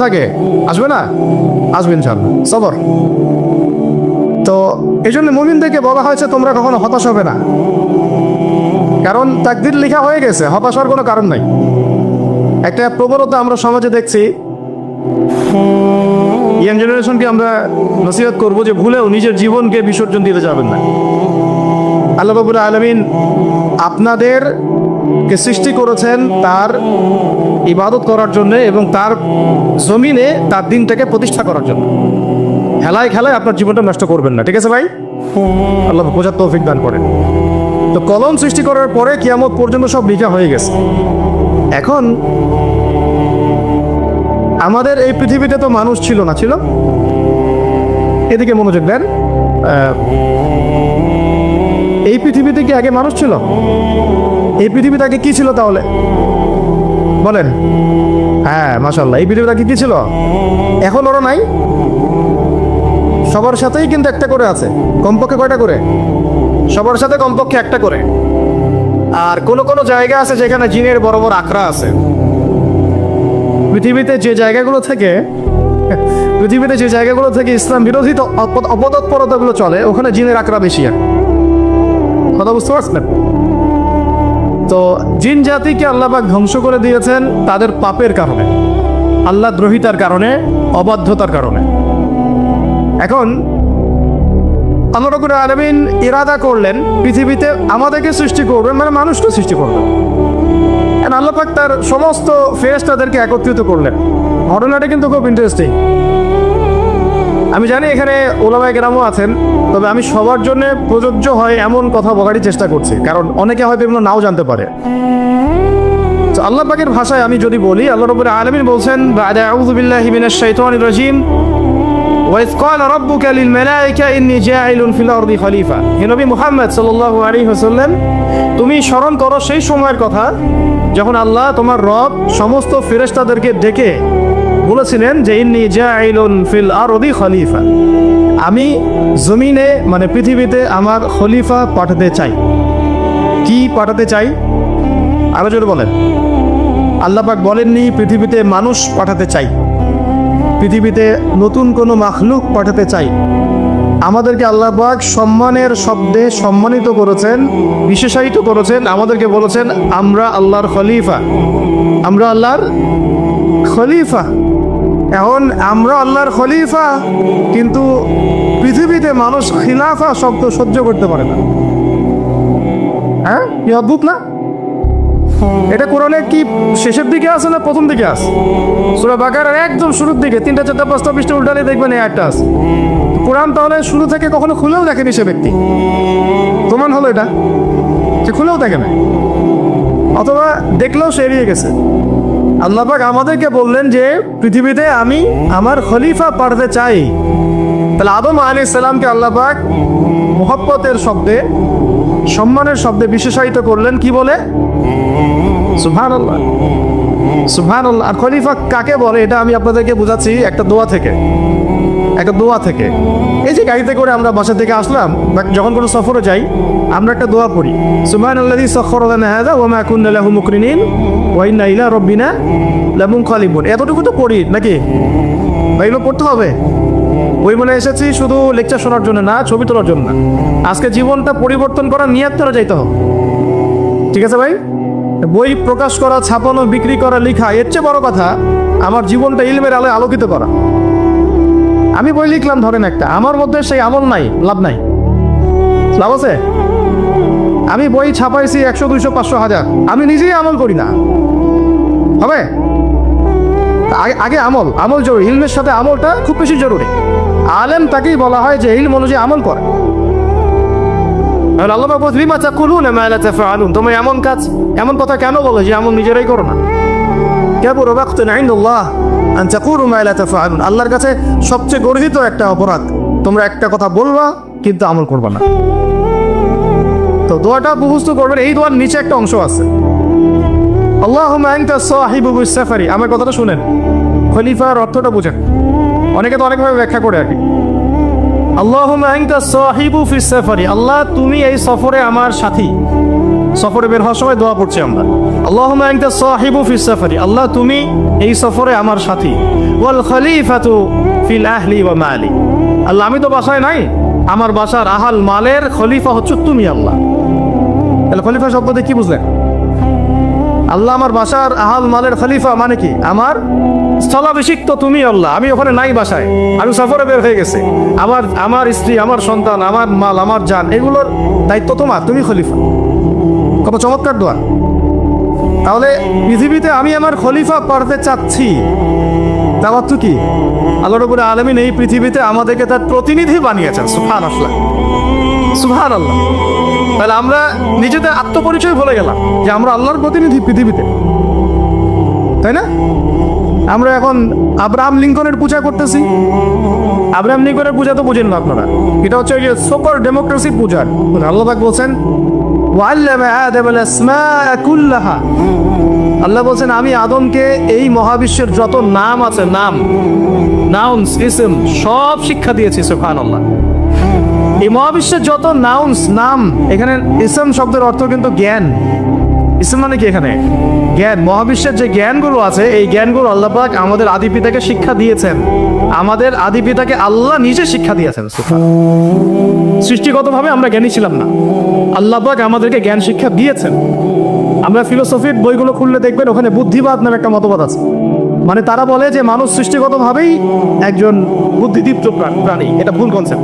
থাকে আসবে না, আসবে ইনশাআল্লাহ। সবর। তো এই জন্য মুমিনদেরকে বলা হয়েছে তোমরা কখনো হতাশ হবে না, কারণ তাকদীর লেখা হয়ে গেছে, হতাশ হওয়ার কোনো কারণ নাই। একটা প্রবণতা আমরা সমাজে দেখছি, ইয়াং জেনারেশনকে আমরা নসিহত করবো যে ভুলেও নিজের জীবনকে বিসর্জন দিতে যাবেন না। আল্লাহ রাব্বুল আলামিন আপনাদেরকে সৃষ্টি করেছেন তার ইবাদত করার জন্য এবং তার জমিনে তার দিনটাকে প্রতিষ্ঠা করার জন্য। খেলায় খেলায় আপনার জীবনটা নষ্ট করবেন না, ঠিক আছে ভাই? আল্লাহ বোঝার তৌফিক দান করেন। তো কলম সৃষ্টি করার পরে কিয়ামত পর্যন্ত সব লিখা হয়ে গেছে। এখন আমাদের এই পৃথিবীতে তো মানুষ ছিল না, ছিল? এদিকে মনোযোগ দেন। এই পৃথিবীতে কি আগে মানুষ ছিল? এই পৃথিবীতে আগে কি ছিল তাহলে বলেন? হ্যাঁ, মাশাআল্লাহ। এই পৃথিবীতে আগে কি ছিল? এখন ওরা নাই? সবার সাথেই কিন্তু একটা করে আছে, কমপক্ষে কয়টা করে? সবার সাথে কমপক্ষে একটা করে। আর কোন কোন জায়গা আছে যেখানে জিনের বড় বড় আখড়া আছে। পৃথিবীতে যে জায়গাগুলো থেকে ইসলাম বিরোধী অপতৎপরতাগুলো চলে, ওখানে জিনের আখড়া বেশি। কথা বুঝতে পারছেন? তো জিন জাতিকে আল্লাহ পাক ধ্বংস করে দিয়েছেন তাদের পাপের কারণে, আল্লাহ দ্রোহিতার কারণে, অবাধ্যতার কারণে। এখন আল্লাহ রাব্বুল আলামিন ইরাদা করলেন পৃথিবীতে আমাদেরকে সৃষ্টি করবেন, মানে মানুষকে সৃষ্টি করবেন। আল্লাহ পাক তার সমস্ত ফেরেশতাদেরকে একত্রিত করলেন। ঘটনাটা কিন্তু খুব ইন্টারেস্টিং। আমি জানি এখানে উলামায়ে কেরামও আছেন, তবে আমি সবার জন্য প্রযোজ্য হয় এমন কথা বলারই চেষ্টা করছি, কারণ অনেকে হয়তো এগুলো নাও জানতে পারে। তো আল্লাহ পাকের ভাষায় আমি যদি বলি, আল্লাহ রাব্বুল আলামিন বলছেন, আউযু বিল্লাহি মিনাশ শাইতানির রাজীম, ওয়াইজ ক্বালা রাব্বুকা লিল মালায়েকা ইন্নী জাইলুন ফিল আরদি খলিফা। হে নবী মুহাম্মদ সাল্লাল্লাহু আলাইহি ওয়াসাল্লাম, তুমি স্মরণ করো সেই সময়ের কথা যখন আল্লাহ তোমার রব সমস্ত ফেরেশতাদেরকে ডেকে বলেছিলেন যে ইন্নী জাইলুন ফিল আরদি খলিফা, আমি জমিনে মানে পৃথিবীতে আমার খলিফা পাঠাতে চাই। কি পাঠাতে চাই? আরো জোরে বলেন। আল্লাহ পাক বলেননি পৃথিবীতে মানুষ পাঠাতে চাই, পৃথিবীতে নতুন কোনো মাখলুক পাঠাতে চাই। আমাদেরকে আল্লাহ পাক সম্মানের শব্দে সম্মানিত করেছেন, বিশেষায়িত করেছেন। আমাদেরকে বলেছেন আমরা আল্লাহর খলিফা, আমরা আল্লাহর খলিফা। এখন আমরা আল্লাহর খলিফা, কিন্তু পৃথিবীতে মানুষ খিলাফা শব্দ সহ্য করতে পারে না। হ্যাঁ, কি অদ্ভুত না? এটা কোরআনে কি শেষের দিকে আছে না প্রথম দিকে আছে? সূরা বাকারার একদম শুরুর দিকে 3, 4, 5 পৃষ্ঠা উল্টালে দেখবেন এই আয়াতটা আছে। কোরআন তাহলে শুরু থেকে কখনো খুলেও দেখেনি সে ব্যক্তি। প্রমাণ হলো এটা যে খুলেও দেখে না, অথবা দেখলেও সে এড়িয়ে গেছে। আল্লাহ পাক আমাদেরকে বললেন যে পৃথিবীতে আমি আমার খলিফা পাঠাতে চাই। তাহলে আদম আলাইহিস সালামকে আল্লাহ পাক মুহাব্বতের শব্দে, সম্মানের শব্দে বিশেষায়িত করলেন কি বলে? সুবহানাল্লাহ, সুবহানাল্লাহ। আর খলিফা কাকে বলে এটা আমি আপনাদেরকে বোঝাচ্ছি একটা দোয়া থেকে। এই যে গাড়িতে করে আমরা বাসা থেকে আসলাম, যখন কোনো সফরে যাই আমরা একটা দোয়া পড়ি, সুবহানাল্লাযী সাখখারা লানা হাযা ওয়া মা কুন্না লাহু মুকরিনিন ওয়া ইন্না ইলা রাব্বিনা লামুনকালিবুন। এতটুকু তো পড়ি নাকি? এগুলো পড়তে হবে। ওই মনে এসেছি শুধু লেকচার শোনার জন্য না, ছবি তোলার জন্য না, আজকে জীবনটা পরিবর্তন করার নিয়ত করে যাইতে হবে। ঠিক আছে ভাই? বই প্রকাশ করা, ছাপানো, বিক্রি করা, লেখা, এর চেয়ে বড় কথা আমার জীবনটা ইলমের আলোয় আলোকিত করা। আমি বই লিখলাম ধরেন একটা, আমার মধ্যে সেই আমল নাই, লাভ নাই। লাভ আছে? আমি বই ছাপাইছি 100, 200, 500, 1000, আমি নিজেই আমল করি না, হবে? আগে আমল জরুরি। ইলমের সাথে আমলটা খুব বেশি জরুরি। আলেম তাকেই বলা হয় যে ইলম অনুযায়ী আমল করে। আল্লাহ পাক বলেন বিমা তাকুলুনা মা লা তাফআলুন, তোমরা এমন কথা কেন বলো যে আমল নিজেরাই করো না? কাবুরা মাকতান ইনদাল্লাহ আন তাকুলু মা লা তাফআলুন, আল্লাহর কাছে সবচেয়ে গর্হিত একটা অপরাধ তোমরা একটা কথা বলবা কিন্তু আমল করবা না। তো দোয়াটা মুখস্থ করবেন। এই দোয়ার নিচে একটা অংশ আছে, আল্লাহুম্মা আনতা সাহিবু বিস সাফারি। আমার কথাটা শুনেন, খলিফার অর্থটা বুঝেন। অনেকে তো অনেকভাবে ব্যাখ্যা করে আর কি। আল্লাহুম্মা আনতা সাহিবু ফিস সাফারি, আল্লাহ তুমি এই সফরে আমার সাথী। সফরে বের হওয়ার সময় দোয়া পড়ছি আমরা, আল্লাহুম্মা আনতা সাহিবু ফিস সাফারি, আল্লাহ তুমি এই সফরে আমার সাথী, ওয়াল খলিফাতু ফিল আহলি ওয়া মালি, আল্লাহ আমি তো বাসায় নাই, আমার বাসার আহাল মালের খলিফা হচ্ছে তুমি আল্লাহ। তাহলে খলিফা শব্দতে কি বুঝলেন? আল্লাহ আমার বাসার আহাল মালের খলিফা মানে কি? আমার স্থলাভিষিক্ত তুমি আল্লাহ, আমি ওখানে নাই বাসায়, আমি সফরে বের হয়ে গেছি, আমার স্ত্রী, আমার সন্তান, আমার মাল, আমার জান, এগুলোর দায়িত্ব তোমার, তুমি খলিফা। কত চমৎকার দোয়া। তাহলে পৃথিবীতে আমি আমার খলিফা পাঠাতে চাচ্ছি, তার অর্থ কি? আল্লাহ রাব্বুল আলামিন এই পৃথিবীতে আমাদেরকে তার প্রতিনিধি বানিয়েছেন। সুবহানাল্লাহ, সুবহানাল্লাহ। তাহলে আমরা নিজেদের আত্মপরিচয় ভুলে গেলাম যে আমরা আল্লাহর প্রতিনিধি পৃথিবীতে, তাই না? আমরা এখন আব্রাহাম লিঙ্কনের পূজা করতেছি। আব্রাহাম লিঙ্কনের পূজা তো বুঝেন না আপনারা, এটা হচ্ছে ওই যে সুপার ডেমোক্রেসি পূজা। আল্লাহ পাক বলছেন ওয়াল্লামা আদামাল আসমাআ কুল্লাহা, আল্লাহ বলছেন আমি আদমকে এই মহাবিশ্বের যত নাম আছে, নাউন্স, ইসম সব শিক্ষা দিয়েছি। সুবহানাল্লাহ। এই মহাবিশ্বের যত নাউন্স, নাম, এখানে ইসম শব্দের অর্থ কিন্তু জ্ঞান। ইসম মানে কি? এখানে জ্ঞান। মহাবিশ্বের যে জ্ঞানগুলো আছে, এই জ্ঞানগুলো আল্লাহ পাক আমাদের আদি পিতাকে শিক্ষা দিয়েছেন। আমাদের আদি পিতাকে আল্লাহ নিজে শিক্ষা দিয়েছেন। সৃষ্টিগতভাবে আমরা জ্ঞানী ছিলাম না, আল্লাহ পাক আমাদেরকে জ্ঞান শিক্ষা দিয়েছেন। আমরা ফিলোসফির বইগুলো খুললে দেখবেন ওখানে বুদ্ধিবাদ নামে একটা মতবাদ আছে। মানে তারা বলে যে মানুষ সৃষ্টিগতভাবেই একজন বুদ্ধিদীপ্ত প্রাণী। এটা ভুল কনসেপ্ট।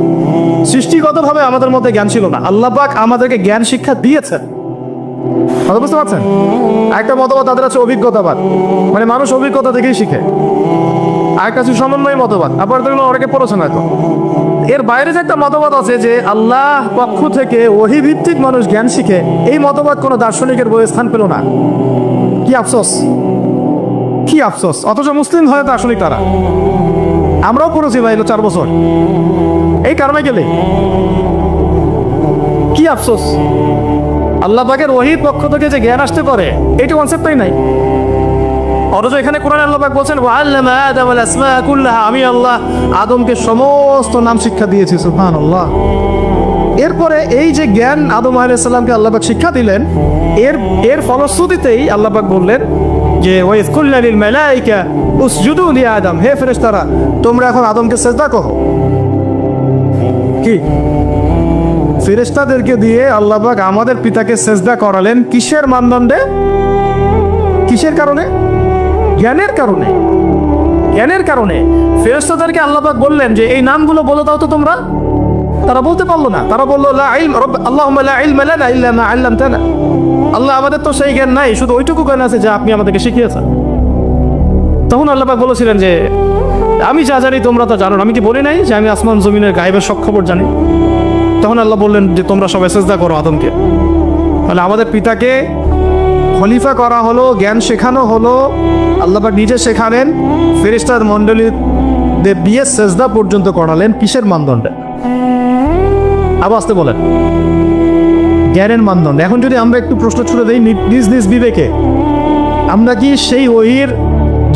সৃষ্টিগতভাবে আমাদের মধ্যে জ্ঞান ছিল না, আল্লাহ পাক আমাদেরকে জ্ঞান শিক্ষা দিয়েছেন। কথা বুঝতে পারছেন? একটা মতবাদ তাদের আছে অভিজ্ঞতাবাদ, মানে মানুষ অভিজ্ঞতা থেকেই শিখে। আর কাছে সমন্বয় মতবাদ, আপনার তো অনেকে পড়াশোনা তো। এর বাইরে যে একটা মতবাদ আছে যে আল্লাহ পক্ষ থেকে ওহী ভিত্তিক মানুষ জ্ঞান শিখে, এই মতবাদ কোনো দার্শনিকের বইয়ে স্থান পেল না। কি আফসোস, কি আফসোস। অথচ মুসলিম হয় দার্শনিক তারা। আমরাও পড়েছি ভাই 4 বছর এই কারণে গেলে। কি আফসোস, আল্লাহ পাকের ওহীর পক্ষ থেকে যে জ্ঞান আসতে পারে এইটা কনসেপ্টই নাই। অথচ এখানে কোরআনে আল্লাহ পাক বলছেন ওয়াল্লামা আদামাল আসমাআ কুল্লাহা, আমি আল্লাহ আদমকে সমস্ত নাম শিক্ষা দিয়েছি। সুবহানাল্লাহ। এরপরে এই যে জ্ঞান আদম আলাইহিস সালামকে আল্লাহ পাক শিক্ষা দিলেন, এর ফলশ্রুতিতেই আল্লাহ পাক বললেন যে ওয়াইজ কুল্লা লিল মালাইকা উসজুদু লি আদম, হে ফেরেশতারা তোমরা এখন আদমকে সিজদা করো। কি ফেরেশতাদেরকে দিয়ে আল্লাহ পাক আমাদের পিতাকে সিজদা করালেন কিসের মানদণ্ডে? কিসের কারণে? জ্ঞানের কারণে। জ্ঞানের কারণে ফেরেশতাদেরকে আল্লাহ পাক বললেন যে এই নামগুলো বলে দাও তো তোমরা। তারা বলতে পারলো না। তারা বললো লা ইলম আল্লাহুম্মা লা ইলমা লানা ইল্লা মা আল্লামতানা, আল্লাহ আমাদের তো সেই জ্ঞান নাই, শুধু ওইটুকু জ্ঞান আছে যা আপনি আমাদেরকে শিখিয়েছেন। তখন আল্লাহ পাক বলেছিলেন যে আমি যা জানি তোমরা তা জানো না, আমি কি বলি নাই যে আমি আসমান জমিনের গায়েবের সব খবর জানি? তখন আল্লাহ বললেন যে তোমরা সবাই সিজদা করো আদমকে। তাহলে আমাদের পিতাকে খলিফা করা হলো, জ্ঞান শেখানো হলো, আল্লাহ পাক নিজে শেখালেন, ফেরেশতার মণ্ডলীদের দিয়ে সিজদা পর্যন্ত করালেন। কিসের মানদণ্ডে? আবার আসতে বলেন, জ্ঞানের মানদণ্ড। এখন যদি আমরা একটু প্রশ্ন ছুড়ে দিই নিজ নিজ বিবেকে, আমরা কি সেই ওহীর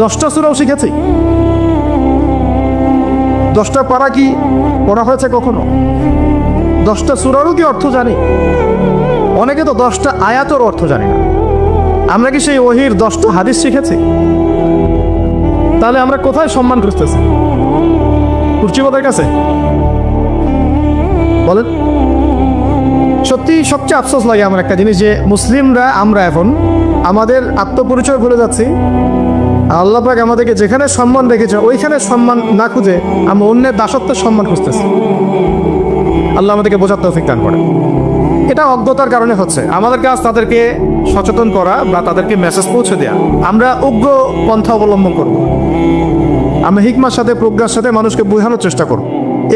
10টা সূরাও শিখেছি? 10টা পারা কি পড়া হয়েছে কখনো? 10টা সূরারও কি অর্থ জানি? অনেকে তো 10টা আয়াতের অর্থ জানি না। আমরা কি সেই ওহীর 10টা হাদিস শিখেছি? তাহলে আমরা কোথায় সম্মান খুঁজতেছি? কুর্চিপদের কাছে? বলেন। সত্যি সবচেয়ে আফসোস লাগে আমার একটা জিনিস, যে মুসলিমরা আমরা এখন আমাদের আত্মপরিচয় ভুলে যাচ্ছি। আল্লাহ পাক আমাদেরকে যেখানে সম্মান রেখেছে ওইখানে সম্মান না খুঁজে আমরা অন্যের দাসত্বের সম্মান খুঁজতেছি। আল্লাহ আমাদেরকে বোঝার তৌফিক দান করে। এটা অজ্ঞতার কারণে হচ্ছে। আমাদের কাজ তাদেরকে সচেতন করা বা তাদেরকে মেসেজ পৌঁছে দেওয়া। আমরা উগ্র পন্থা অবলম্বন করব, আমরা হিকমার সাথে প্রজ্ঞার সাথে মানুষকে বোঝানোর চেষ্টা করব,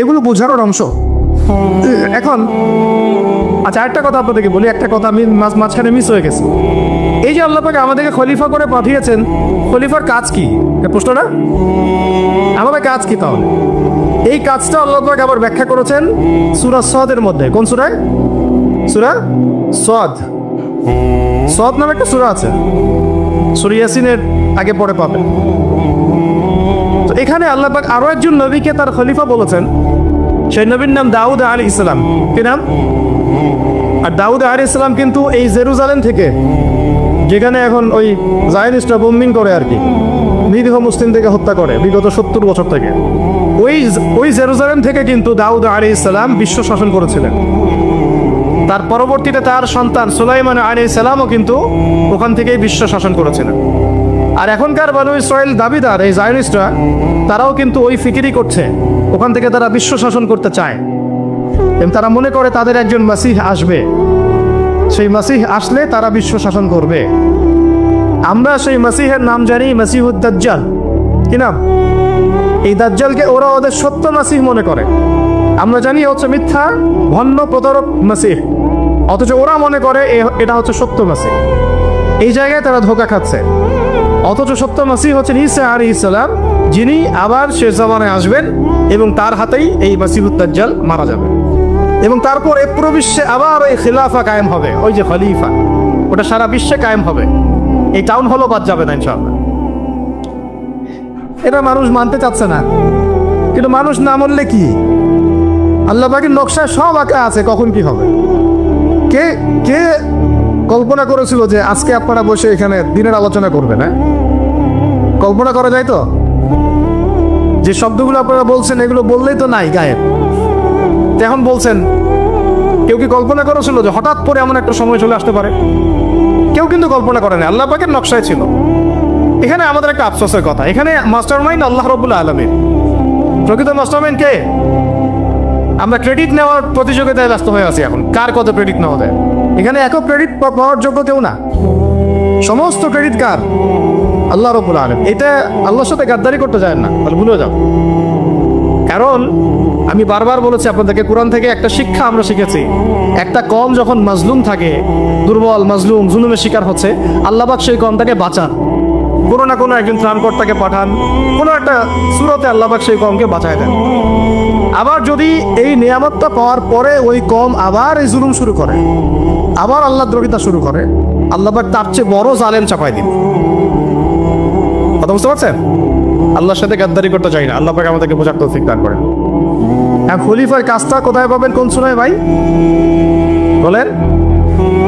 এগুলো বোঝানোর অংশ। এখন আচ্ছা একটা কথা আপনাদেরকে বলি, একটা কথা আমি মাঝখানে মিস হয়ে গেছি। এই যে আল্লাহ পাক আমাদেরকে খলিফা করে পাঠিয়েছেন, খলিফার কাজ কি? প্রশ্ন না? আমাদের কাজ কি তাহলে? এই কাজটা আল্লাহ পাক আবার ব্যাখ্যা করেছেন সূরা সাদের মধ্যে। কোন সূরায়? সূরা সাদ। সাদ নামে একটা সূরা আছে, সূরা ইয়াসিনের আগে পরে পাবেন। তো এখানে আল্লাহ পাক আরো একজন নবীকে তার খলিফা বলেছেন। সেই নবীর নাম দাউদ আলাইহিস সালাম। কি নাম? আর দাউদ আলাইহিস সালাম কিন্তু এই জেরুজালেম থেকে, যেখানে এখন ওই জায়নিস্টরা বোম্বিং করে আর কি, নিরীহ মুসলিমদেরকে হত্যা করে বিগত 70 বছর থেকে, ওই জেরুজালেম থেকে কিন্তু দাউদ আলাইহিস সালাম বিশ্ব শাসন করেছিলেন। তার পরবর্তীতে তার সন্তান সুলাইমান আলাইহিস সালামও কিন্তু ওখান থেকেই বিশ্ব শাসন করেছিলেন। আর এখনকার বনু ইসরায়েল দাবিদার এই জায়নিস্টরা, তারাও কিন্তু ওই ফিকিরই করছে, ওখান থেকে তারা বিশ্ব শাসন করতে চায় এবং তারা মনে করে তাদের একজন মাসিহ আসবে, সেই মাসিহ আসলে তারা বিশ্ব শাসন করবে। আমরা সেই মাসিহের নাম জানি মাসিহুদ দাজ্জাল। কি নাম? এই দাজ্জালকে ওরা ওদের সত্য মাসিহ মনে করে, আমরা জানি হচ্ছে মিথ্যা ভণ্ড প্রতারক মাসিহ, অথচ ওরা মনে করে এটা হচ্ছে সত্য মাসিহ। এই জায়গায় তারা ধোঁকা খাচ্ছে। অথচ সত্য মাসিহ হচ্ছেন ঈসা আলাইহিস সালাম, যিনি আবার শেষ জামানায় আসবেন এবং তার হাতেই এই মাসিহুদ দাজ্জাল মারা যাবে এবং তারপর এই পুরো বিশ্বে আবার ওই খিলাফা কায়েম হবে, ওই যে খলিফা, ওটা সারা বিশ্বে কায়েম হবে। এই টাউন হলও বাদ যাবে না ইনশাআল্লাহ। এটা মানুষ মানতে চাচ্ছে না, কিন্তু মানুষ না মানলে কি, আল্লাহ পাকের নকশায় সব আঁকা আছে কখন কি হবে। কে কে কল্পনা করেছিল যে আজকে আপনারা বসে এখানে দিনের আলোচনা করবেন? হ্যাঁ, কল্পনা করা যায় তো? যে শব্দগুলো আপনারা বলছেন এগুলো বললেই তো নাই গায়েব, এখন বলছেন। কেউ কি কল্পনা করেছিল যে হঠাৎ করে এমন একটা সময় চলে আসতে পারে? কেউ কিন্তু কল্পনা করে না, আল্লাহ পাকের নকশায় ছিল। এখানে আমাদের একটা আফসোসের কথা, এখানে মাস্টারমাইন্ড আল্লাহ রাব্বুল আলামিন। প্রকৃত মাস্টারমাইন্ড কে? আমরা ক্রেডিট নেওয়ার প্রতিযোগিতায় ব্যস্ত হয়ে আছি এখন, কার কত ক্রেডিট নেওয়া যায়। এখানে একক ক্রেডিট পাওয়ার যোগ্য কেউ না, সমস্ত ক্রেডিট কার? আল্লাহ রাব্বুল আলামিন। এটা আল্লাহর সাথে গাদ্দারি করতে যায় না, তাহলে ভুলে যাও। কারণ আমি বারবার বলেছি আপনাদেরকে, কোরআন থেকে একটা শিক্ষা আমরা শিখেছি, একটা কম যখন মাজলুম থাকে, দুর্বল মাজলুম জুলুমের শিকার হচ্ছে, আল্লাহ পাক সেই কমটাকে বাঁচান, কোনো না কোনো একজন ত্রাণকর্তাকে পাঠান, কোনো একটা সূরাতে আল্লাহ পাক সেই কমকে বাঁচায় দেন। আবার যদি এই নিয়ামতটা পাওয়ার পরে ওই কম আবার এই জুলুম শুরু করে, আবার আল্লাহ দ্রোহিতা শুরু করে, আল্লাহ পাক তার চেয়ে বড় জালেম চাপাই দিন। কথা বুঝতে পারছেন? আল্লাহর সাথে গাদ্দারি করতে চাই না, আল্লাহ পাক আমাদেরকে বোঝার তৌফিক দান করেন। আর খলিফার কাজটা কোথায় পাবেন? কোন সূরায় ভাই বলেন?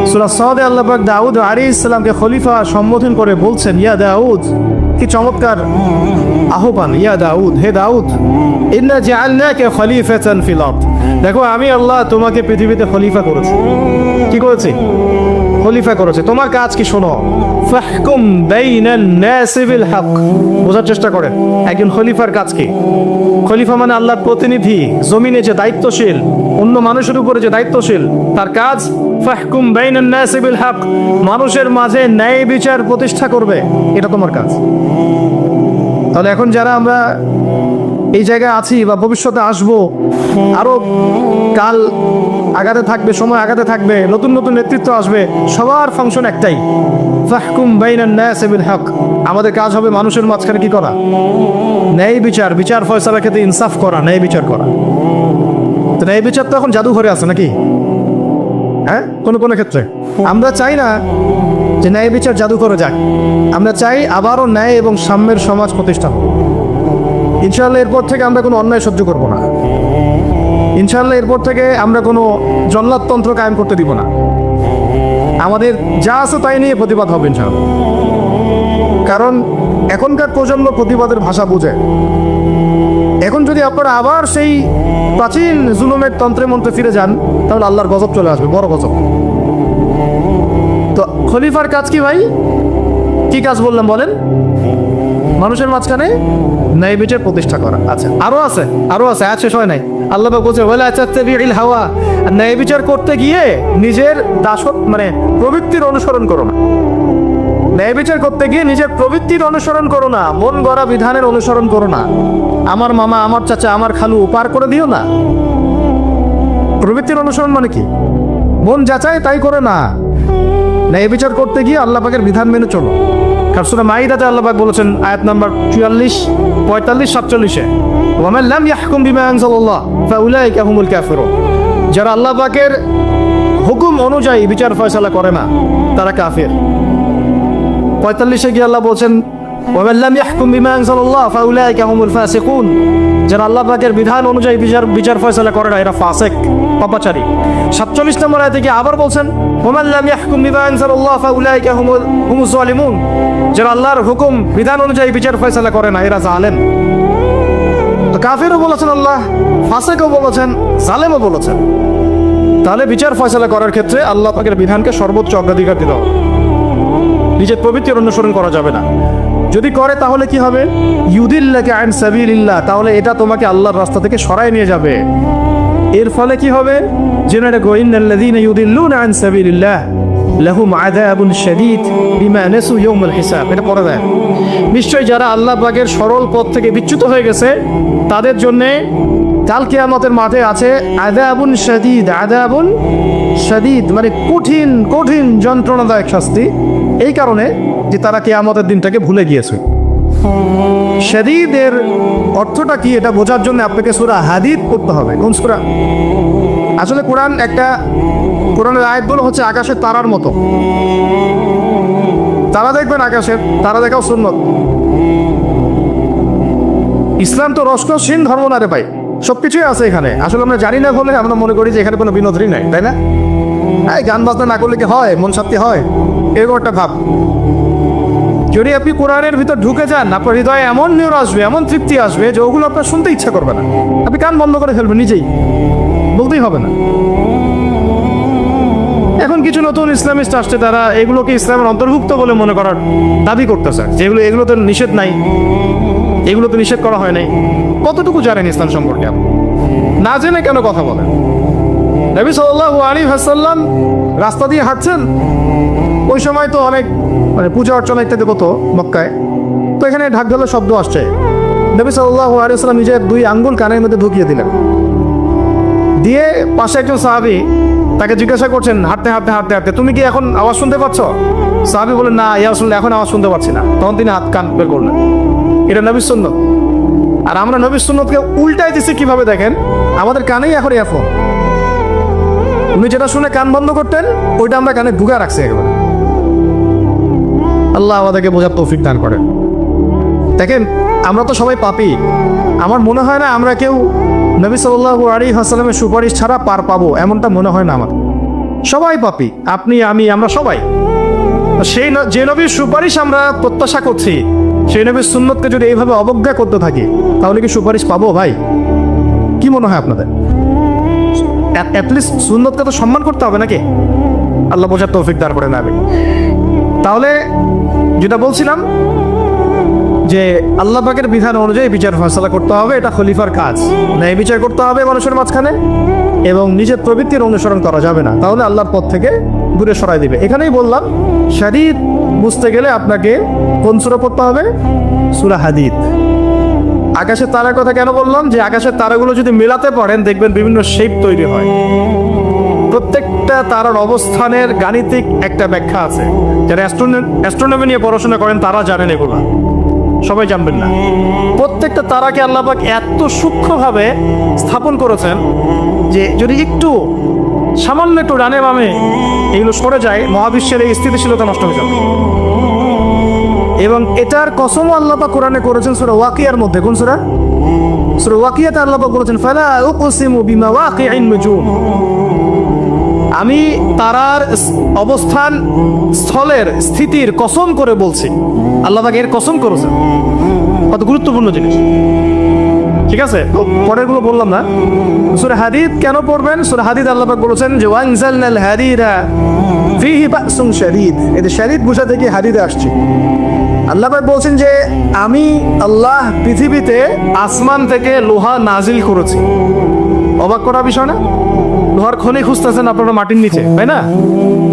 সূরা সাদে আল্লাহ পাক দাউদ আলাইহিস সালামকে খলিফা সম্বোধন করে বলছেন, ইয়া দাউদ, কি চমৎকার আহ্বান, ইয়া দাউদ, হে দাউদ, ইন্না জাআলনাকা খলিফাতান ফিল আরদ। দেখো আমি আল্লাহ তোমাকে পৃথিবীতে খলিফা করেছি। কি করেছি? খলিফা করেছে। তোমার কাজ কি শোনো, ফাহকুম বাইনান নাসি বিল হক। বোঝার চেষ্টা করেন একজন খলিফার কাজ কি। খলিফা মানে আল্লাহর প্রতিনিধি, জমিনে যে দায়িত্বশীল, অন্য মানুষের উপরে যে দায়িত্বশীল, তার কাজ ফাহকুম বাইনান নাসি বিল হক, মানুষের মাঝে ন্যায় বিচার প্রতিষ্ঠা করবে, এটা তোমার কাজ। তাহলে এখন যারা আমরা এই জায়গায় আছি বা ভবিষ্যতে আসবো, আরো কাল আগাতে থাকবে, সময় আগাতে থাকবে, নতুন নতুন নেতৃত্ব আসবে, সবার ফাংশন একটাই, ফাহকুম বাইনান নাস বিল হক। আমাদের কাজ হবে মানুষের মাঝখানে কি করা? ন্যায় বিচার, বিচার ফয়সালা ক্ষেত্রে ইনসাফ করা, ন্যায় বিচার করা। তো ন্যায় বিচার তো এখন জাদুঘরে আছে নাকি? হ্যাঁ, কোনো কোনো ক্ষেত্রে আমরা চাই না যে ন্যায় বিচার জাদুঘরে যাক, আমরা চাই আবারও ন্যায় এবং সাম্যের সমাজ প্রতিষ্ঠা হোক। ইনশাআল্লাহ এরপর থেকে আমরা কোনো অন্যায় সহ্য করব না। ইনশাআল্লাহ এরপর থেকে আমরা কোনো জল্লাদতন্ত্র কায়েম করতে দিব না। আমাদের যা আছে তাই নিয়ে প্রতিবাদ হবে ইনশাআল্লাহ। কারণ এখনকার প্রজন্ম প্রতিবাদের ভাষা বুঝে। এখন যদি আপনারা আবার সেই প্রাচীন জুলুমের তন্ত্রে মন্ত্রে ফিরে যান, তাহলে আল্লাহর গজব চলে আসবে, বড় গজব। তো খলিফার কাজ কি ভাই? কি কাজ বললাম বলেন? মানুষের মাঝখানে ন্যায় বিচার প্রতিষ্ঠা করা। আচ্ছা, আরো আছে, আরো আছে, আজ শেষ হয় নাই। আল্লাহ পাক বলছে ওয়ালা তাত্তাবিউল হাওয়া, ন্যায় বিচার করতে গিয়ে নিজের দাসত্ব মানে প্রবৃত্তির অনুসরণ করো না। ন্যায় বিচার করতে গিয়ে নিজের প্রবৃত্তির অনুসরণ করো না, মন গড়া বিধানের অনুসরণ করো না। আমার মামা, আমার চাচা, আমার খালু পার করে দিও না। প্রবৃত্তির অনুসরণ মানে কি? মন যাচাই তাই করে না। ন্যায় বিচার করতে গিয়ে আল্লাহ পাকের বিধান মেনে চলো। কারণ সূরা মাইদাতে আল্লাহ পাক বলেছেন আয়াত নাম্বার 44, 45, 47-এ, ওয়া মান লাম ইয়াহকুম বিমা আনজালাল্লাহ ফাউলাইকা হুমুল কাফিরুন। যারা আল্লাহ পাকের হুকুম অনুযায়ী বিচার ফয়সালা করে না, তারা কাফির। 45-এ গিয়ে আল্লাহ বলছেন ওয়া মান লাম ইয়াহকুম বিমা আনজালাল্লাহ ফাউলাইকা হুমুল ফাসিকুন। যারা আল্লাহ পাকের বিধান অনুযায়ী বিচার ফয়সালা করে না, এরা ফাসিক, পাপাচারী। 47 নম্বর আয়াতে কি আবার বলছেন, ওমান লাম ইয়াহকুম বিমা আনজালাল্লাহ ফাউলাইকা হুমুজ জালিমুন, যারা আল্লাহর হুকুম বিধান অনুযায়ী বিচার ফয়সালা করে না, এরা জালেম। তো কাফিরও বলেছেন আল্লাহ, ফাসিকও বলেছেন, জালেমও বলেছেন। তাহলে বিচার ফয়সালা করার ক্ষেত্রে আল্লাহ পাকের বিধানকে সর্বোচ্চ অগ্রাধিকার দিতে হবে, নিজের প্রবৃত্তির অনুসরণ করা যাবে না। যদি করে তাহলে কি হবে, ইউদিল্লাকা আন সাবিলিল্লাহ, তাহলে এটা তোমাকে আল্লাহর রাস্তা থেকে সরায় নিয়ে যাবে। এর ফলে কি হবে, জেনে রাখো, ইন্নাল্লাযীনা ইউদিল্লুনা আন সাবিলিল্লাহ লাহুম আযাবুন শাদীদ বিমা নাসু ইয়াউমাল হিসাব। এটা পড়ে দেয়, নিশ্চয়ই যারা আল্লাহ পাকের সরল পথ থেকে বিচ্যুত হয়ে গেছে তাদের জন্য কাল কিয়ামতের মাঠে আছে আযাবুন শাদীদ। আযাবুন শাদীদ মানে কঠিন কঠিন যন্ত্রণাদায়ক শাস্তি, এই কারণে যে তারা কিয়ামতের দিনটাকে ভুলে গিয়েছে। শাদীদের অর্থটা কি এটা বোঝার জন্য আপনাকে সূরা হাদীদ পড়তে হবে। কোন সূরা? আসলে কোরআনের আয়াতগুলো হচ্ছে আকাশের তারার মতো। তারা দেখবেন আকাশের তারা দেখাও সুন্নত। ইসলাম তো রসকসহীন ধর্ম না রে ভাই, সবকিছুই আছে এখানে। আসলে আমরা জানি না বলে আমরা মনে করি যে এখানে কোনো বিনোদনই নাই, তাই না? এই গান বাজনা না করলে কি হয়, মন শান্তি হয়, এরকম একটা ভাব। যদি আপনি কোরআনের ভিতর ঢুকে যান, আপনার হৃদয়ে এমন নিউর আসবে, এমন তৃপ্তি আসবে যে ওগুলো আপনার শুনতে ইচ্ছা করবে না, আপনি কান বন্ধ করে ফেলবেন, নিজেই বলতেই হবে না। এখন কিছু নতুন ইসলামিস্ট আসছে, তারা এগুলোকে ইসলামের অন্তর্ভুক্ত বলে মনে করার দাবি করতেছে, যেগুলো এগুলো তো নিষেধ নাই, এগুলো তো নিষেধ করা হয় নাই। কতটুকু জানেন ইসলাম সম্পর্কে? না জেনে কেন কথা বলেন? নবী সাল্লাল্লাহু আলাইহি ওয়াসাল্লাম রাস্তা দিয়ে হাঁটছেন, ওই সময় তো অনেক পূজা অর্চনা ইত্যাদি হতো মক্কায়, তো এখানে ঢাক ঢোলের শব্দ আসছে। নবী সাল্লাল্লাহু আলাইহি ওয়াসাল্লাম নিজের 2 আঙ্গুল কানের মধ্যে ঢুকিয়ে দিলেন, দিয়ে পাশে একজন সাহাবী তাকে জিজ্ঞাসা করছেন, হাঁটতে হাঁটতে হাঁটতে হাঁটতে, তুমি কি এখন আওয়াজ শুনতে পাচ্ছ? সাহাবী বলেন, না ইয়া রাসূলুল্লাহ, এখন আওয়াজ শুনতে পাচ্ছি না। তখন তিনি হাত কান বের করলেন। এটা নবীর সুন্নত। আর আমরা নবীর সুন্নতকে উল্টাই দিছি কিভাবে দেখেন, আমাদের কানেই এখন ইয়ারফোন। উনি যেটা শুনে কান বন্ধ করতেন, ওইটা আমরা কানে ঢুকা রাখছি একেবারে। আল্লাহ আমাদেরকে বোঝার তৌফিক দান করেন। দেখেন, আমরা তো সবাই পাপী। আমার মনে হয় না আমরা কেউ নবী সাল্লাল্লাহু আলাইহি ওয়াসাল্লামের সুপারিশ ছাড়া পার পাবো, এমনটা মনে হয় না আমার। সবাই পাপী, আপনি আমি, আমরা সবাই। সেই যে নবীর সুপারিশ আমরা প্রত্যাশা করছি, সেই নবীর সুন্নতকে যদি এইভাবে অবজ্ঞা করতে থাকি, তাহলে কি সুপারিশ পাবো ভাই? কি মনে হয় আপনাদের? অ্যাটলিস্ট সুন্নতকে তো সম্মান করতে হবে নাকি? আল্লাহ বোঝার তৌফিক দান করে নেবে। তাহলে যেটা বলছিলাম যে আল্লাহ পাকের বিধান অনুযায়ী বিচার ফয়সালা করতে হবে, এটা খলিফার কাজ। ন্যায় বিচার করতে হবে মানুষের মাঝখানে, এবং নিজের প্রবৃত্তির অনুসরণ করা যাবে না, তাহলে আল্লাহর পথ থেকে দূরে সরাই দিবে। এখানেই বললাম, শাদীদ বুঝতে গেলে আপনাকে কোন সূরা পড়তে হবে? সূরা হাদীদ। আকাশের তারার কথা কেন বললাম? যে আকাশের তারাগুলো যদি মেলাতে পারেন, দেখবেন বিভিন্ন শেপ তৈরি হয়। প্রত্যেকটা তারার অবস্থানের গাণিতিক একটা ব্যাখ্যা আছে। যারা অ্যাস্ট্রোনমি নিয়ে পড়াশোনা করেন তারা জানেন, এগুলো সবাই জানবেন না। প্রত্যেকটা তারাকে আল্লাহ পাক এত সূক্ষ্মভাবে স্থাপন করেছেন যে যদি একটু সামান্য একটু ডানে বামে এগুলো সরে যায়, মহাবিশ্বের এই স্থিতিশীলতা নষ্ট হয়ে যাবে। এবং এটার কসমও আল্লাহ পাক কোরআনে করেছেন সূরা ওয়াকিয়ার মধ্যে। কোন সূরা? সূরা ওয়াকিয়াতে আল্লাহ পাক বলেছেন, ফালা উকসিমু বিমাওয়াকিইন নুজুম, আমি তারার অবস্থান স্থলের স্থিতির কসম করে বলছি। আল্লাহ পাক এর কসম করেছেন, কত গুরুত্বপূর্ণ জিনিস। ঠিক আছে, পরের গুলো বললাম না। সূরা হাদীদ কেন পড়বেন? সূরা হাদীদ আল্লাহ পাক বলেছেন যে ওয়ানজালনাল হাদীদা ফীহি বাসুন শাদীদ। এই শাদীদ বোঝাতে গিয়ে হাদীদে আসছে। আল্লাহ পাক বলছেন যে আমি আল্লাহ পৃথিবীতে আসমান থেকে লোহা নাজিল করেছি। অবাক করা বিষয় না? লোহার খনি খুঁজতেছেন আপনারা মাটির নিচে, তাই না?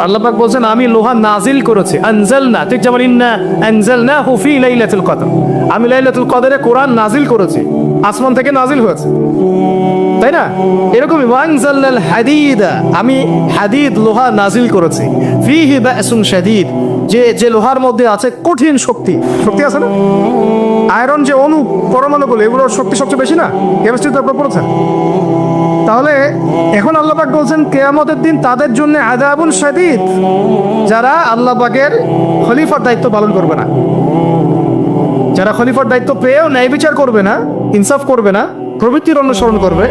আল্লাহ পাক বলছেন আমি লোহা নাজিল করেছি। আনজালনা, ঠিক যেমন ইন্না আনজালনাহু ফি লাইলাতুল কদর, আমি লাইলাতুল কদরে কোরআন নাজিল করেছি, আসমান থেকে নাজিল হয়েছে, তাই না? এরকমই ওয়ানজালনাল হাদীদা, আমি হাদীদ লোহা নাজিল করেছি। ফীহি বাসুন শাদীদ, যে লোহার মধ্যে আছে কঠিন শক্তি আছে না? আয়রন যে অণু পরমাণুগুলো, এগুলোর শক্তি সবচেয়ে বেশি না? কেমিস্ট্রিতে আপনারা পড়েছেন। তাহলে এখন আল্লাহ পাক বলছেন কিয়ামতের দিন তাদের জন্য আযাবুন শাদীদ, যারা আল্লাহ পাকের খলিফার দায়িত্ব পালন করবে না, যারা খলিফার দায়িত্ব পেয়েও ন্যায় বিচার করবে না, ইনসাফ করবে না, প্রবৃত্তির অনুসরণ করবে,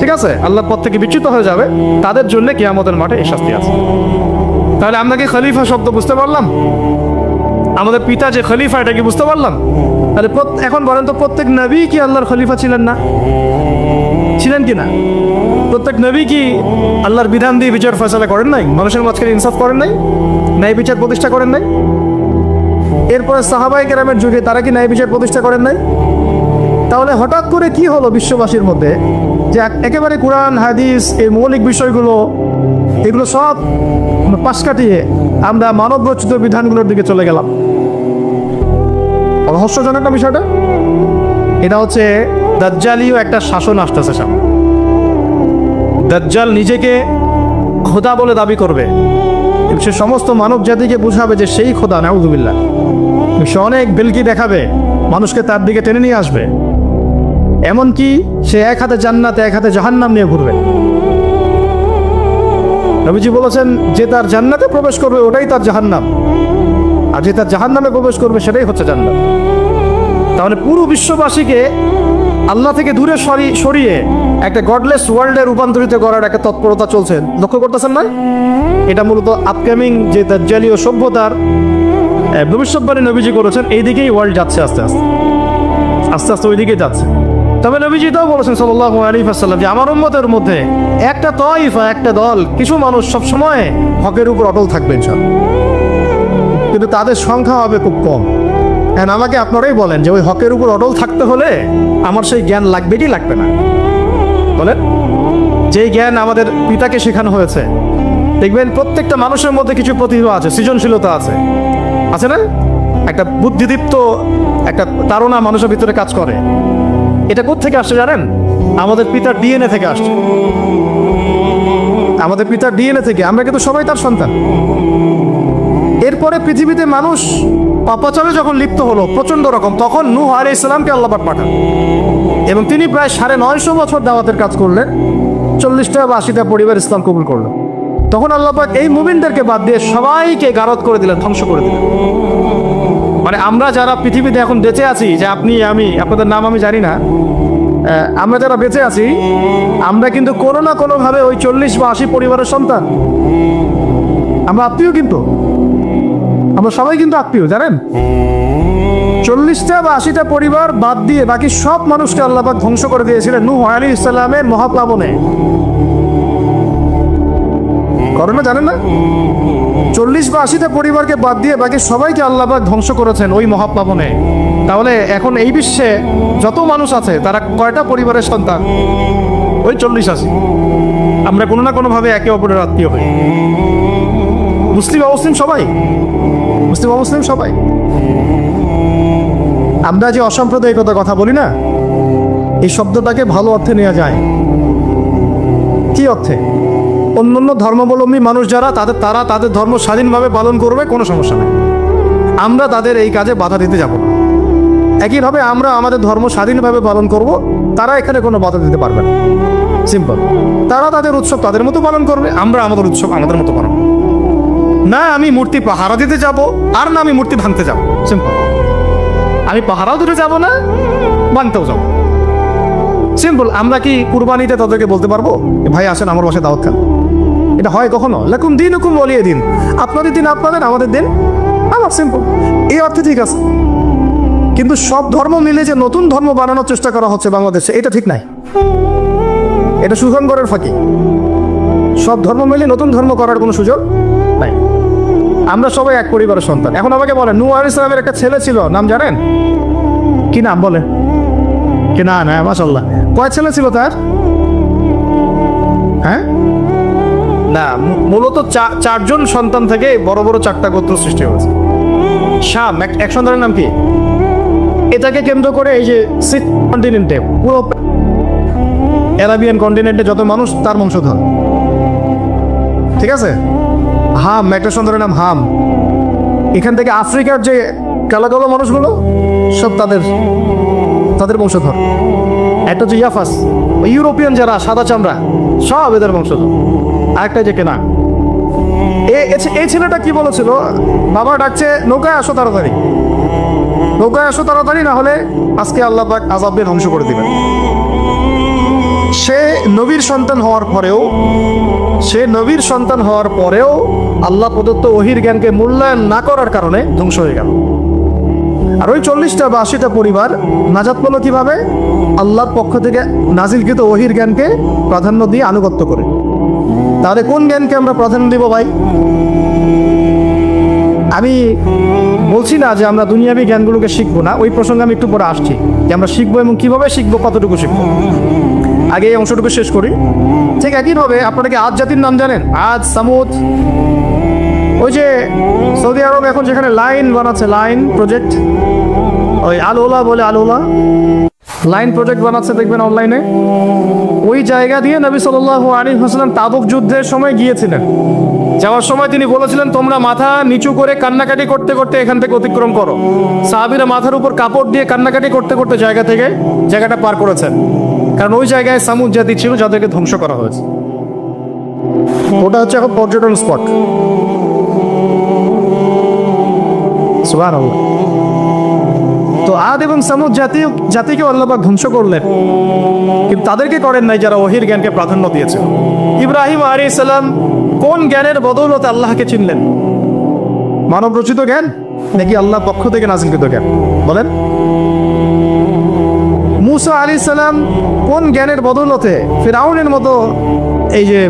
ঠিক আছে, আল্লাহর পথ থেকে বিচ্যুত হয়ে যাবে, তাদের জন্য কিয়ামতের মাঠে এই শাস্তি আছে। তাহলে আমরা কি খলিফা শব্দ বুঝতে পারলাম? আমাদের পিতা যে খলিফা, এটা কি বুঝতে পারলাম? তাহলে এখন বলেন তো, প্রত্যেক নবী কি আল্লাহর খলিফা ছিলেন না? ছিলেন কি না? প্রত্যেক নবী কি আল্লাহর বিধান দিয়ে বিচার ফয়সালা করেন নাই? মানুষের মাঝখানে ইনসাফ করেন নাই? ন্যায় বিচার প্রতিষ্ঠা করেন নাই? এরপরে সাহাবায়ে কেরামের যুগে তারা কি ন্যায় বিচার প্রতিষ্ঠা করেন নাই? তাহলে হঠাৎ করে কি হলো বিশ্ববাসীর মধ্যে যে একেবারে কোরআন হাদিস এই মৌলিক বিষয়গুলো, এগুলো সব পাশ কাটিয়ে আমরা মানব রচিত বিধানগুলোর দিকে চলে গেলাম? রহস্যজনক না বিষয়টা? এটা হচ্ছে দাজ্জালীয় একটা শাসন আসতেছে সামনে। দাজ্জাল নিজেকে খোদা বলে দাবি করবে, সে সমস্ত মানব জাতিকে বুঝাবে যে সেই খোদা, নাউযুবিল্লাহ। সে অনেক বেলকি দেখাবে, মানুষকে তার দিকে টেনে নিয়ে আসবে। এমনকি সে এক হাতে জান্নাতে এক হাতে জাহান্নাম নিয়ে ঘুরবে। নবীজি বলেছেন, যে তার জান্নাতে প্রবেশ করবে ওটাই তার জাহান্নাম, আর যে তার জাহান্নামে প্রবেশ করবে সেটাই হচ্ছে জান্নাত। তাহলে পুরো বিশ্ববাসীকে আল্লাহ থেকে দূরে সরিয়ে একটা গডলেস ওয়ার্ল্ডে রূপান্তরিত করার একটা তৎপরতা চলছে, লক্ষ্য করতেছেন না? এটা মূলত আপকামিং যে দাজ্জালীয় সভ্যতার ভবিষ্যৎবাণী নবীজি করেছেন, এই দিকেই ওয়ার্ল্ড যাচ্ছে আস্তে আস্তে আস্তে আস্তে ওই দিকেই যাচ্ছে। তবে নবীজি এটাও বলেছেন সাল্লাল্লাহু আলাইহি ওয়াসাল্লাম যে আমার উম্মতের মধ্যে একটা তয়ফা, একটা দল, কিছু মানুষ সবসময় হকের উপর অটল থাকবে ইনশাআল্লাহ, কিন্তু তাদের সংখ্যা হবে খুব কম। হ্যাঁ, আমাকে আপনারাই বলেন যে ওই হকের উপর অটল থাকতে হলে আমার সেই জ্ঞান লাগবে কি লাগবে না? বলেন, যেই জ্ঞান আমাদের পিতাকে শেখানো হয়েছে, দেখবেন প্রত্যেকটা মানুষের মধ্যে কিছু প্রতিভা আছে, সৃজনশীলতা আছে, আছে না? একটা বুদ্ধিদীপ্ত একটা তাড়না মানুষের ভিতরে কাজ করে। এটা কোত্থেকে আসছে জানেন? আমাদের পিতার ডিএনএ থেকে আসছে। আমাদের পিতার ডিএনএ থেকে। আমরা কিন্তু সবাই তার সন্তান। এরপরে পৃথিবীতে মানুষ পাপাচারে যখন লিপ্ত হলো প্রচন্ড রকম, তখন নূহ আলাইহিস সালামকে আল্লাহ পাক পাঠান, এবং তিনি প্রায় 950 বছর দাওয়াতের কাজ করলেন। 40টা বা 80টা পরিবার ইসলাম কবুল করলো। তখন আল্লাহ পাক এই মুমিনদেরকে বাদ দিয়ে সবাইকে গারদ করে দিলেন, ধ্বংস করে দিলেন। মানে আমরা যারা পৃথিবীতে এখন বেঁচে আছি, যে আপনি আমি, আপনাদের নাম আমি জানি না, আমরা যারা বেঁচে আছি, আমরা কিন্তু কোনো না কোনোভাবে ওই 40 বা 80 পরিবারের সন্তান। আমরা আত্মীয়, কিন্তু আমরা সবাই কিন্তু আত্মীয়, জানেন? 40টা বা 80টা পরিবার বাদ দিয়ে বাকি সব মানুষকে আল্লাহ পাক ধ্বংস করে দিয়েছিলেন নূহ আলাইহিস সালামের মহাপ্লাবনে। করোনা জানেন না? 40 বা 80টা পরিবারকে বাদ দিয়ে বাকি সবাইকে আল্লাহ পাক ধ্বংস করেছেন ওই মহাপ্লাবনে। তাহলে এখন এই বিশ্বে যত মানুষ আছে তারা কয়টা পরিবারের সন্তান? ওই 40-80। আমরা কোনো না কোনোভাবে একে অপরের আত্মীয় হই। মুসলিম অমুসলিম সবাই, মুসলিম অমুসলিম সবাই। আমরা যে অসাম্প্রদায়িকতার কথা বলি না, এই শব্দটাকে ভালো অর্থে নেওয়া যায়। কি অর্থে? অন্যান্য ধর্মাবলম্বী মানুষ যারা, তারা তাদের ধর্ম স্বাধীনভাবে পালন করবে, কোনো সমস্যা নেই। আমরা তাদের এই কাজে বাধা দিতে যাব না। একইভাবে আমরা আমাদের ধর্ম স্বাধীনভাবে পালন করব, তারা এখানে কোনো বাধা দিতে পারবে না। সিম্পল। তারা তাদের উৎসব তাদের মতো পালন করবে, আমরা আমাদের উৎসব আমাদের মতো পালন করব। না আমি মূর্তি পাহারা দিতে যাব, আর না আমি মূর্তি ভাঙতে যাব। সিম্পল। আমি পাহারাও দিতে যাব না, ভাঙতেও যাব। সিম্পল। আমরা কি কুরবানিতে তাদেরকে বলতে পারবো ভাই আসেন আমার বাসায় দাওয়াত খান? এটা হয় কখনো? লাকুম দীনুকুম ওয়ালিয়া দিন। আপনাদের দিন আপনাদের, আমাদের দিন আমার। সিম্পল। এই অর্থে ঠিক আছে। কিন্তু সব ধর্ম মিলে যে নতুন ধর্ম বানানোর চেষ্টা করা হচ্ছে বাংলাদেশে, এটা ঠিক নাই। এটা সুখঙ্করের ফাঁকি। সব ধর্ম মিলে নতুন ধর্ম করার কোনো সুযোগ নাই। আমরা সবাই এক পরিবারের সন্তান। এখন আমাকে বলেন, নূহ আলাইহিস সালামের একটা ছেলে ছিল, নাম জানেন? কি নাম বলেন? কি না? না, মাশাআল্লাহ। কয় ছেলে ছিল তার? হ্যাঁ, না, মূলত 4জন সন্তান থেকে বড় বড় 4টা গোত্র সৃষ্টি হয়েছে। শাম এক সন্তানের নাম কি? এটাকে কেন্দ্র করে এই যে কন্টিনেন্টে, পুরো অ্যারাবিয়ান কন্টিনেন্টে যত মানুষ তার বংশধর। ঠিক আছে? হাম, একটা সন্তানের নাম হাম। এখান থেকে আফ্রিকার যে কালো কালো মানুষগুলো সব তাদের বংশধর। একটা হচ্ছে ইয়াফাস, ইউরোপিয়ান যারা সাদা চামড়া, সব এদের বংশধর। আরেকটা যে কেনা। এই ছেলেটা কি বলেছিল? বাবা ডাকছে, নৌকায় আসো তাড়াতাড়ি, নৌকায় আসো তাড়াতাড়ি, না হলে আজকে আল্লাহ পাক আযাব দিয়ে ধ্বংস করে দিবেন। সে নবীর সন্তান হওয়ার পরেও আল্লাহ প্রদত্ত ওহির জ্ঞানকে মূল্যায়ন না করার কারণে ধ্বংস হয়ে গেল। আর ওই 40টা বা 80টা পরিবার নাজাত পেল কিভাবে? আল্লাহর পক্ষ থেকে নাজিলকৃত ওহির জ্ঞানকে প্রাধান্য দিয়ে আনুগত্য করে। তাহলে কোন জ্ঞানকে আমরা প্রাধান্য দিব ভাই? আমি বলছি না যে আমরা দুনিয়াবী জ্ঞানগুলোকে শিখবো না, ওই প্রসঙ্গে আমি একটু পরে আসছি যে আমরা শিখবো এবং কিভাবে শিখবো, কতটুকু শিখবো। আগে এই অংশটুকু শেষ করি। ঠিক একইভাবে আপনারা কি আদ জাতির নাম জানেন? আদ, সামুদ। ওই যে সৌদি আরব এখন যেখানে লাইন বানাচ্ছে, লাইন প্রজেক্ট, ওই আল-ওলা বলে, আল-ওলা লাইন প্রজেক্ট বানাচ্ছে, দেখবেন অনলাইনে। ওই জায়গা দিয়ে নবী সাল্লাল্লাহু আলাইহি ওয়াসাল্লাম তাবুক যুদ্ধের সময় গিয়েছিলেন। যাওয়ার সময় তিনি বলেছিলেন, তোমরা মাথা নিচু করে কান্নাকাটি করতে করতে এখান থেকে অতিক্রম করো। সাহাবীরা মাথার উপর কাপড় দিয়ে কান্নাকাটি করতে করতে জায়গাটা পার করেছেন, কারণ ওই জায়গায় সামুদ জাতি ছিল যাদেরকে ধ্বংস করা হয়েছে। ওটা হচ্ছে এখন পর্যটন স্পট। সুবহানাল্লাহ। তো আদ এবং সামুদ জাতিকে আল্লাহ পাক ধ্বংস করলেন, কিন্তু তাদেরকে করেন নাই যারা ওহির জ্ঞানকে প্রাধান্য দিয়েছে। ইব্রাহিম আলাইহিস সালাম কোন জ্ঞানের বদৌলতে আল্লাহকে চিনলেন? মানব রচিত জ্ঞান নাকি আল্লাহর পক্ষ থেকে নাজিলকৃত জ্ঞান? বলেন। মুসা আলাইহিস সালাম কোন জ্ঞানের বদৌলতে ফিরআউনের মতো এই যে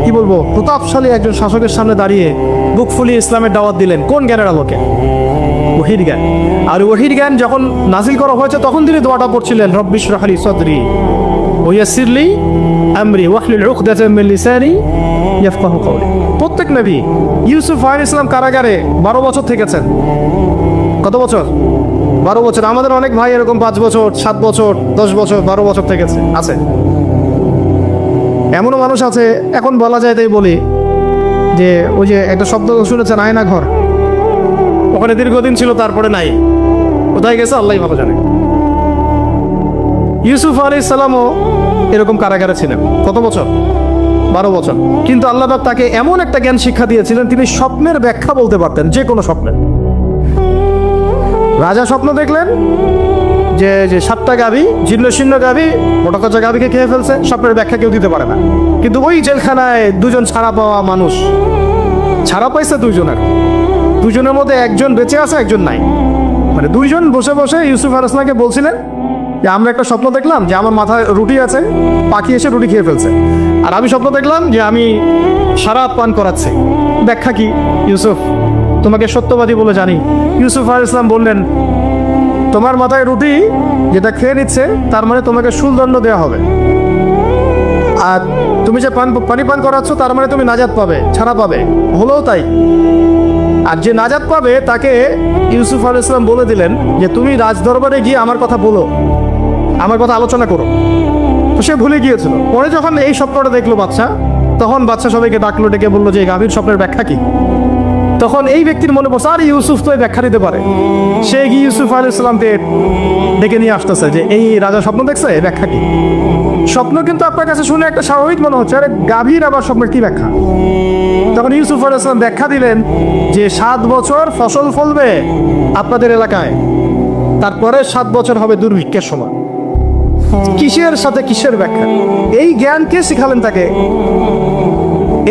কি বলবো প্রতাপশালী একজন শাসকের সামনে দাঁড়িয়ে বুক ফুলিয়ে ইসলামের দাওয়াত দিলেন? কোন জ্ঞানের আলোকে? ওহির জ্ঞান। আর ওহির জ্ঞান যখন নাজিল করা হয়েছে তখন তিনি দোয়াটা পড়ছিলেন, রব্বি ইশরাহ লি সাদরি ওয়া ইয়াসসির লি আমরি ওয়াহলুল উকদাতাম মিন লিসানি ইয়াফকাহু কওলি। প্রত্যেক নবী, ইউসুফ আলাইহিস সালাম কারাগারে 12 বছর থেকেছেন। কত বছর? 12 বছর। আমাদের অনেক ভাই এরকম 5 বছর, 7 বছর, 10 বছর, 12 বছর থেকেছে, আছে। এমনও মানুষ আছে, এখন বলা যায় তাই বলি, যে ওই যে একটা শব্দ শুনেছেন, আয়না ঘর, ওখানে দীর্ঘদিন ছিল, তারপরে নাই, কোথায় গেছে আল্লাহই ভালো জানে। ইউসুফ আলাইহিস সালামও এরকম কারাগারে ছিলেন। কত বছর? 12 বছর। কিন্তু আল্লাহ পাক তাকে এমন একটা জ্ঞান শিক্ষা দিয়েছিলেন, তিনি স্বপ্নের ব্যাখ্যা বলতে পারতেন, যে কোনো স্বপ্নের। রাজা স্বপ্ন দেখলেন যে 7টা গাভী, জীর্ণ শীর্ণ গাভী মোটাকচা গাভীকে খেয়ে ফেলছে, স্বপ্নের ব্যাখ্যা কেউ দিতে পারে না। কিন্তু ওই জেলখানায় 2 জন ছাড়া পাওয়া মানুষ, ছাড়া পাইছে 2 জনের, 2 জনের মধ্যে একজন বেঁচে আছে, একজন নাই। মানে 2 জন বসে বসে ইউসুফ আলাইহিস সালামকে বলছিলেন যে আমরা একটা স্বপ্ন দেখলাম যে আমার মাথায় রুটি আছে, পাখি এসে রুটি খেয়ে ফেলছে। আর আমি স্বপ্ন দেখলাম যে আমি শরাব পান করাচ্ছি, ব্যাখ্যা কি? ইউসুফ, তোমাকে সত্যবাদী বলে জানি। ইউসুফ আলাইহিস সালাম বললেন, তোমার মাথায় রুটি যেটা খেয়ে নিচ্ছে তার মানে তোমাকে শুলদণ্ড দেওয়া হবে, আর তুমি যে পানি পান করাচ্ছ তার মানে তুমি নাজাত পাবে, ছাড়া পাবে। হলো তাই। আর যে নাজাত পাবে তাকে ইউসুফ আলাইহিস সালাম বলে দিলেন যে তুমি রাজদরবারে গিয়ে আমার কথা বলো, আমার কথা আলোচনা করো। তো সে ভুলে গিয়েছিল। পরে যখন এই স্বপ্নটা দেখলো বাদশা, তখন বাদশা সবাইকে ডাকলো, ডেকে বললো যে এই গাভীর স্বপ্নের ব্যাখ্যা কি? তখন এই ব্যক্তির মনে পড়ছে, আর ইউসুফ তো এই ব্যাখ্যা দিতে পারে। সে গিয়ে ইউসুফ আলাইহিস সালামকে ডেকে নিয়ে আসতেছে যে এই রাজা স্বপ্ন দেখছে, এই ব্যাখ্যা কি? স্বপ্ন কিন্তু আপনার কাছে শুনে একটা স্বাভাবিক মনে হচ্ছে, আরে গাভীর আবার স্বপ্নের কি ব্যাখ্যা? তখন ইউসুফ আলাইহিস সালাম ব্যাখ্যা দিলেন যে 7 বছর ফসল ফলবে আপনাদের এলাকায়, তারপরে 7 বছর হবে দুর্ভিক্ষের সময়। কিসের সাথে কিসের ব্যাখ্যা? এই জ্ঞান কে শিখালেন তাকে?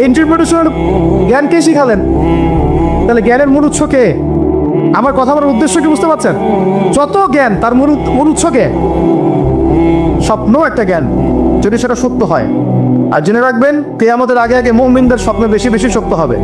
ইন্টারপ্রিটেশনের জ্ঞান কে শিখালেন? তাহলে জ্ঞানের মূল উৎস কে? আমার কথা বলার উদ্দেশ্য কি বুঝতে পারছেন? যত জ্ঞান তার মূল উৎস কে? স্বপ্ন একটা জ্ঞান, যদি সেটা সত্য হয়। আর জেনে রাখবেন, কিয়ামতের আগে আগে মুমিনদের স্বপ্ন বেশি বেশি সত্য হবে।